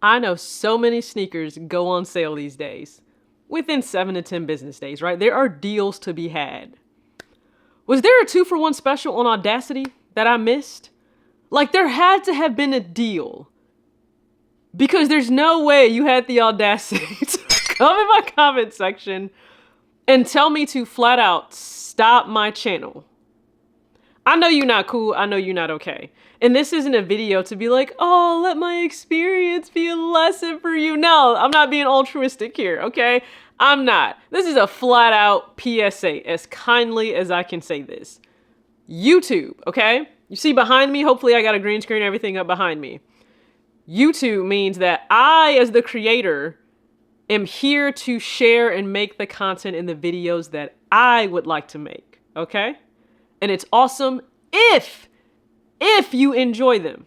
I know so many sneakers go on sale these days. Within 7 to 10 business days, right? There are deals to be had. Was there a 2-for-1 special on Audacity that I missed? Like, there had to have been a deal. Because there's no way you had the audacity to come in my comment section and tell me to flat out stop my channel. I know you're not cool. I know you're not okay. And this isn't a video to be like, oh, let my experience be a lesson for you. No, I'm not being altruistic here, okay? I'm not. This is a flat out PSA, as kindly as I can say this. YouTube, okay? You see behind me, hopefully I got a green screen, everything up behind me. YouTube means that I, as the creator, am here to share and make the content in the videos that I would like to make, okay? And it's awesome if you enjoy them.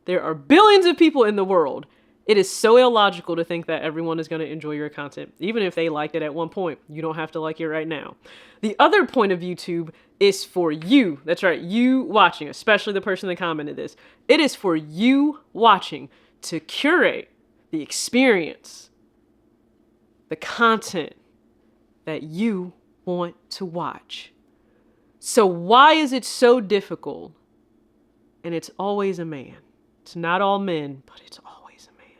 There are billions of people in the world. It is so illogical to think that everyone is going to enjoy your content, even if they liked it at one point. You don't have to like it right now. The other point of YouTube is for you. That's right, you watching, especially the person that commented this. It is for you watching to curate the experience, the content that you want to watch. So why is it so difficult? And it's always a man. It's not all men, but it's always a man.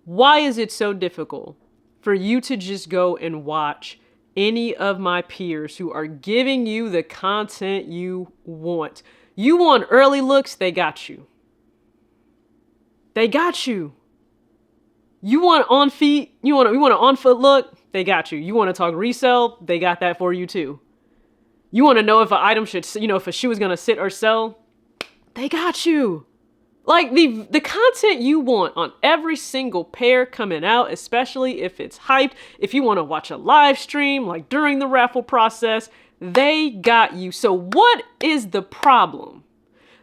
Why is it so difficult for you to just go and watch any of my peers who are giving you the content you want? You want early looks, they got you. They got you. You want on feet, you want an on foot look, they got you. You want to talk resell, they got that for you too. You want to know if an item should, if a shoe is going to sit or sell, they got you. Like the content you want on every single pair coming out, especially if it's hyped, if you want to watch a live stream, like during the raffle process, they got you. So what is the problem?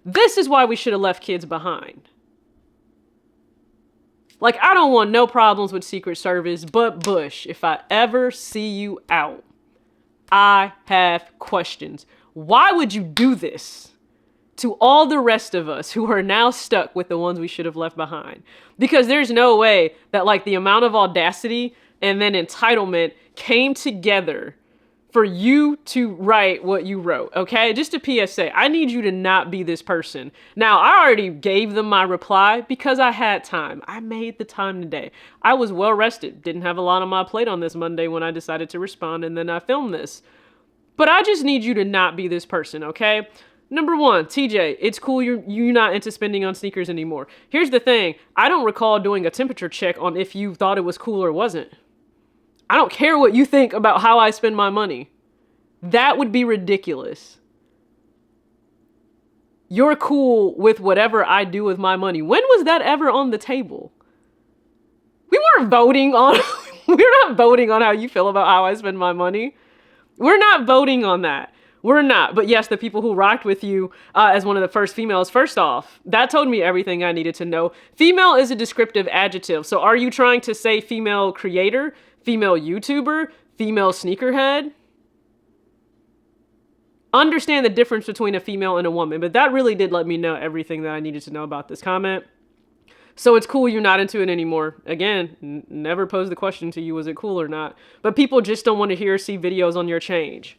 This is why we should have left kids behind. Like, I don't want no problems with Secret Service, but Bush, if I ever see you out, I have questions. Why would you do this to all the rest of us who are now stuck with the ones we should have left behind? Because there's no way that like the amount of audacity and then entitlement came together for you to write what you wrote, okay? Just a PSA, I need you to not be this person. Now, I already gave them my reply because I had time. I made the time today. I was well rested, didn't have a lot on my plate on this Monday when I decided to respond, and then I filmed this. But I just need you to not be this person, okay? Number one, TJ, it's cool you're not into spending on sneakers anymore. Here's the thing, I don't recall doing a temperature check on if you thought it was cool or wasn't. I don't care what you think about how I spend my money. That would be ridiculous. You're cool with whatever I do with my money. When was that ever on the table? We're not voting on how you feel about how I spend my money. We're not voting on that. We're not. But yes, the people who rocked with you as one of the first females, first off, that told me everything I needed to know. Female is a descriptive adjective. So are you trying to say female creator, female YouTuber, female sneakerhead? Understand the difference between a female and a woman, but that really did let me know everything that I needed to know about this comment. So it's cool you're not into it anymore. Again, never posed the question to you, was it cool or not? But people just don't want to hear or see videos on your change.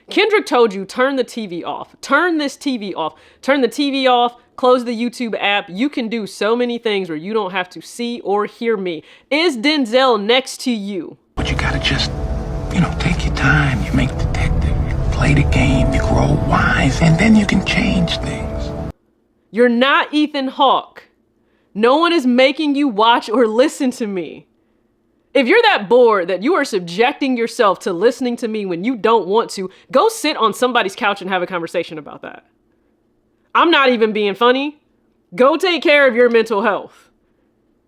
Kendrick told you, turn the TV off. Turn this TV off. Turn the TV off. Close the YouTube app. You can do so many things where you don't have to see or hear me. Is Denzel next to you? But you gotta just, take your time. You make detective. You play the game. You grow wise. And then you can change things. You're not Ethan Hawke. No one is making you watch or listen to me. If you're that bored that you are subjecting yourself to listening to me when you don't want to, go sit on somebody's couch and have a conversation about that. I'm not even being funny. Go take care of your mental health.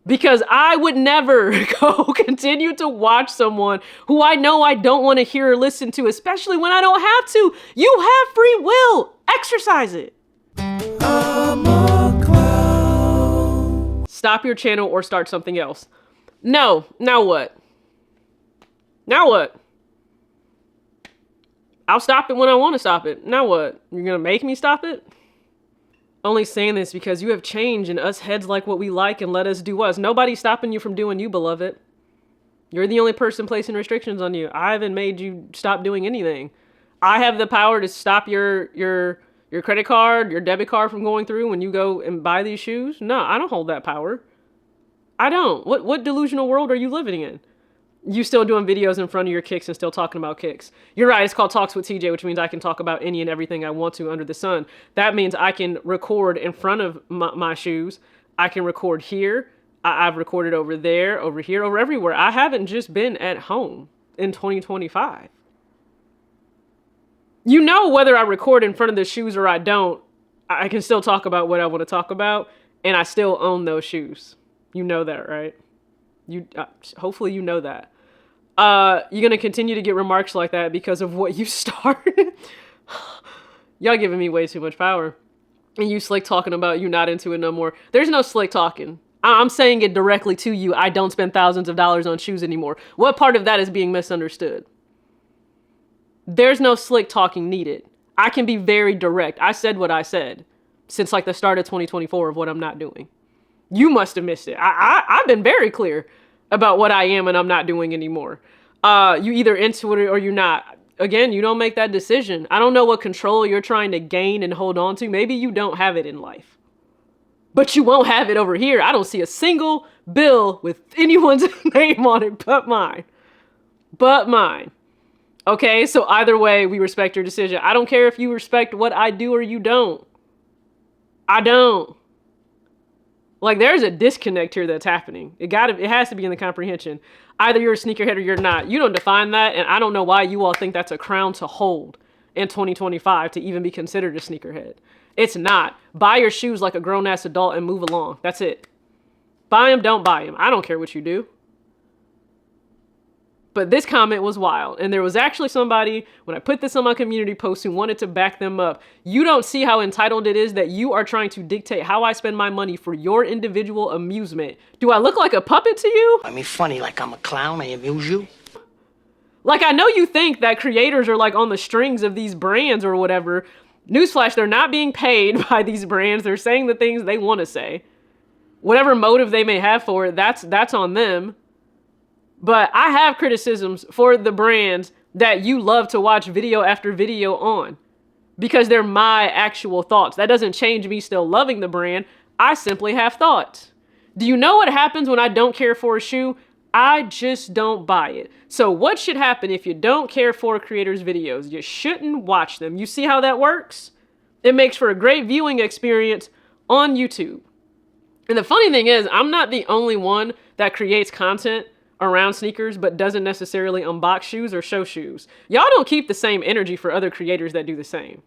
Because I would never go continue to watch someone who I know I don't want to hear or listen to, especially when I don't have to. You have free will. Exercise it. I'm a clown. Stop your channel or start something else. No, now what? Now what? I'll stop it when I want to stop it. Now what? You're going to make me stop it? Only saying this because you have changed and us heads like what we like and let us do us. Nobody's stopping you from doing you, beloved. You're the only person placing restrictions on you. I haven't made you stop doing anything. I have the power to stop your credit card, your debit card from going through when you go and buy these shoes. No, I don't hold that power. I don't. What delusional world are you living in? You still doing videos in front of your kicks and still talking about kicks. You're right, it's called Talks with TJ, which means I can talk about any and everything I want to under the sun. That means I can record in front of my shoes. I can record here. I've recorded over there, over here, over everywhere. I haven't just been at home in 2025. You know, whether I record in front of the shoes or I don't, I can still talk about what I want to talk about, and I still own those shoes. You know that, right? Hopefully you know that. You're going to continue to get remarks like that because of what you started. Y'all giving me way too much power. And you slick talking about you not into it no more. There's no slick talking. I'm saying it directly to you. I don't spend thousands of dollars on shoes anymore. What part of that is being misunderstood? There's no slick talking needed. I can be very direct. I said what I said since like the start of 2024 of what I'm not doing. You must have missed it. I've been very clear about what I am and I'm not doing anymore. You either into it or you're not. Again, you don't make that decision. I don't know what control you're trying to gain and hold on to. Maybe you don't have it in life. But you won't have it over here. I don't see a single bill with anyone's name on it but mine. But mine. Okay, so either way, we respect your decision. I don't care if you respect what I do or you don't. I don't. Like, there's a disconnect here that's happening. It has to be in the comprehension. Either you're a sneakerhead or you're not. You don't define that, and I don't know why you all think that's a crown to hold in 2025 to even be considered a sneakerhead. It's not. Buy your shoes like a grown-ass adult and move along. That's it. Buy them, don't buy them. I don't care what you do. But this comment was wild. And there was actually somebody, when I put this on my community post, who wanted to back them up. You don't see how entitled it is that you are trying to dictate how I spend my money for your individual amusement. Do I look like a puppet to you? I mean, funny, like I'm a clown, I amuse you. Like, I know you think that creators are like on the strings of these brands or whatever. Newsflash, they're not being paid by these brands. They're saying the things they want to say. Whatever motive they may have for it, that's on them. But I have criticisms for the brands that you love to watch video after video on because they're my actual thoughts. That doesn't change me still loving the brand. I simply have thoughts. Do you know what happens when I don't care for a shoe? I just don't buy it. So what should happen if you don't care for a creator's videos? You shouldn't watch them. You see how that works? It makes for a great viewing experience on YouTube. And the funny thing is, I'm not the only one that creates content around sneakers but doesn't necessarily unbox shoes or show shoes. Y'all don't keep the same energy for other creators that do the same.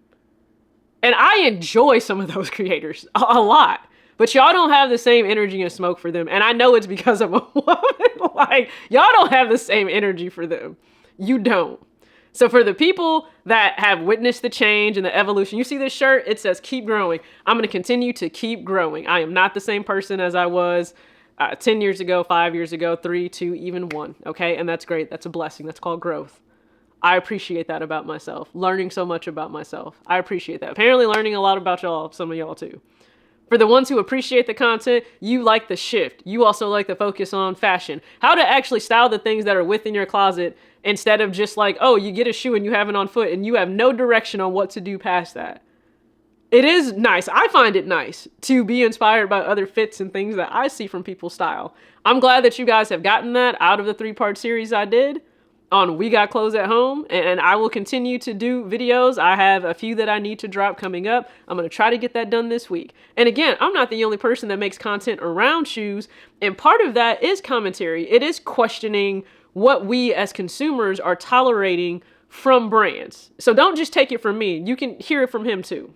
And I enjoy some of those creators a lot, but y'all don't have the same energy and smoke for them. And I know it's because I'm a woman. Like, y'all don't have the same energy for them. You don't. So for the people that have witnessed the change and the evolution, you see this shirt, it says keep growing. I'm going to continue to keep growing. I am not the same person as I was 10 years ago, 5 years ago, 3, 2, even 1. Okay. And that's great. That's a blessing. That's called growth. I appreciate that about myself. Learning so much about myself. I appreciate that. Apparently learning a lot about y'all, some of y'all too. For the ones who appreciate the content, you like the shift. You also like the focus on fashion. How to actually style the things that are within your closet instead of just like, oh, you get a shoe and you have it on foot and you have no direction on what to do past that. It is nice. I find it nice to be inspired by other fits and things that I see from people's style. I'm glad that you guys have gotten that out of the 3-part series I did on We Got Clothes at Home, and I will continue to do videos. I have a few that I need to drop coming up. I'm going to try to get that done this week. And again, I'm not the only person that makes content around shoes, and part of that is commentary. It is questioning what we as consumers are tolerating from brands. So don't just take it from me. You can hear it from him too.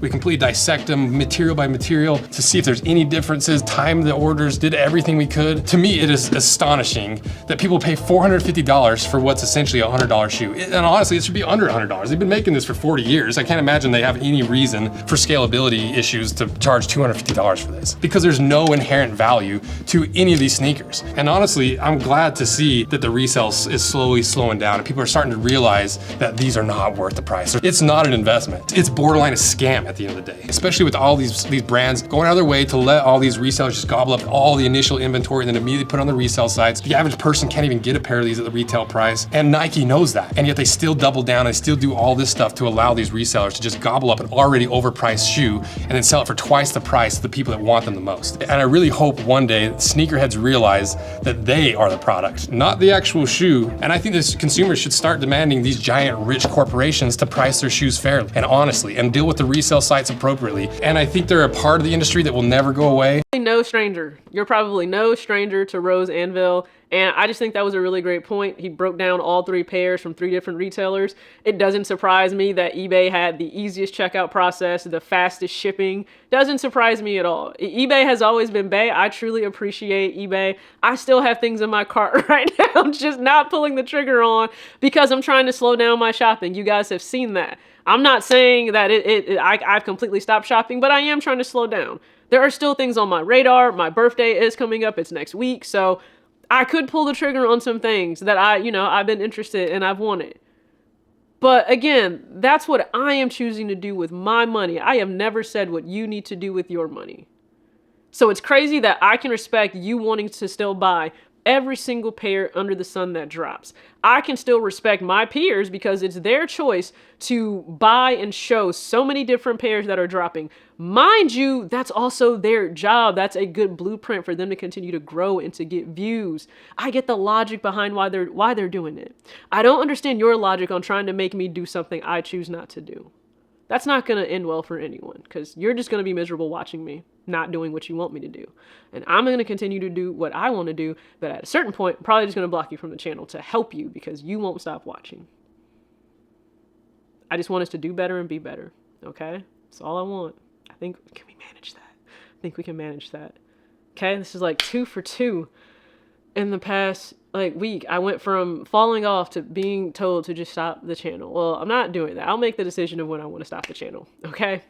We completely dissect them material by material to see if there's any differences, timed the orders, did everything we could. To me, it is astonishing that people pay $450 for what's essentially a $100 shoe. And honestly, it should be under $100. They've been making this for 40 years. I can't imagine they have any reason for scalability issues to charge $250 for this because there's no inherent value to any of these sneakers. And honestly, I'm glad to see that the resale is slowly slowing down and people are starting to realize that these are not worth the price. It's not an investment. It's borderline a scam. scam at the end of the day, especially with all these brands going out of their way to let all these resellers just gobble up all the initial inventory and then immediately put it on the resale sites. The average person can't even get a pair of these at the retail price, and Nike knows that, and yet they still double down and still do all this stuff to allow these resellers to just gobble up an already overpriced shoe and then sell it for twice the price to the people that want them the most. And I really hope one day sneakerheads realize that they are the product, not the actual shoe. And I think this consumers should start demanding these giant rich corporations to price their shoes fairly and honestly and deal with the resale sites appropriately. And I think they're a part of the industry that will never go away. No stranger. You're probably no stranger to Rose Anvil. And I just think that was a really great point. He broke down all 3 pairs from 3 different retailers. It doesn't surprise me that eBay had the easiest checkout process, the fastest shipping. Doesn't surprise me at all. eBay has always been bae. I truly appreciate eBay. I still have things in my cart right now, just not pulling the trigger on because I'm trying to slow down my shopping. You guys have seen that. I'm not saying that I've completely stopped shopping, but I am trying to slow down. There are still things on my radar. My birthday is coming up. It's next week. So I could pull the trigger on some things that I've been interested and I've wanted. But again, that's what I am choosing to do with my money. I have never said what you need to do with your money. So it's crazy that I can respect you wanting to still buy every single pair under the sun that drops. I can still respect my peers because it's their choice to buy and show so many different pairs that are dropping. Mind you, that's also their job. That's a good blueprint for them to continue to grow and to get views. I get the logic behind why they're doing it. I don't understand your logic on trying to make me do something I choose not to do. That's not going to end well for anyone because you're just going to be miserable watching me not doing what you want me to do. And I'm going to continue to do what I want to do, but at a certain point, I'm probably just going to block you from the channel to help you because you won't stop watching. I just want us to do better and be better, okay? That's all I want. Can we manage that? I think we can manage that. Okay, this is like 2 for 2 in the past week. I went from falling off to being told to just stop the channel. Well, I'm not doing that. I'll make the decision of when I want to stop the channel, okay?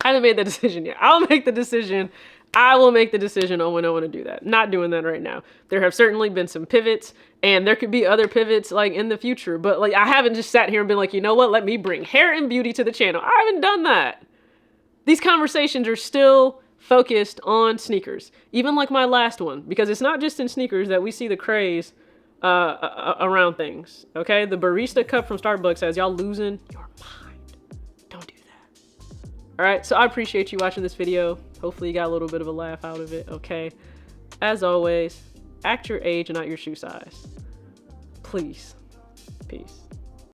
I haven't made the decision yet. I will make the decision on when I want to do that. Not doing that right now. There have certainly been some pivots, and there could be other pivots in the future, but I haven't just sat here and been like, you know what, let me bring hair and beauty to the channel. I haven't done that. These conversations are still focused on sneakers, even like my last one, because it's not just in sneakers that we see the craze around things, okay? The barista cup from Starbucks has y'all losing your mind. Don't do that. All right, so I appreciate you watching this video. Hopefully you got a little bit of a laugh out of it, okay? As always, act your age and not your shoe size. Please. Peace.